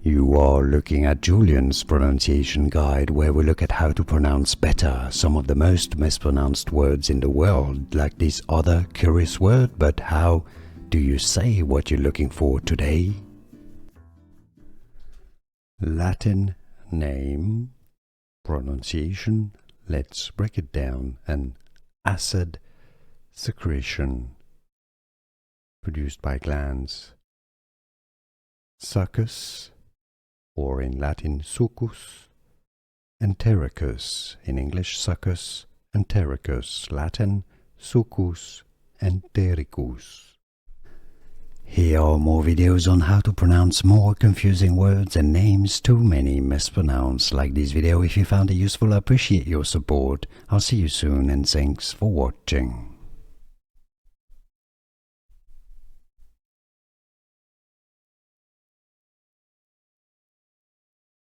You are looking at Julian's pronunciation guide, where we look at how to pronounce better some of the most mispronounced words in the world, like this other curious word. But how do you say what you're looking for today? Latin name, pronunciation, let's break it down. An acid secretion produced by glands. Succus, or in Latin succus entericus, in English succus entericus, Latin succus entericus. Here are more videos on how to pronounce more confusing words and names too many mispronounced. Like this video if you found it useful. I appreciate your support. I'll see you soon and thanks for watching.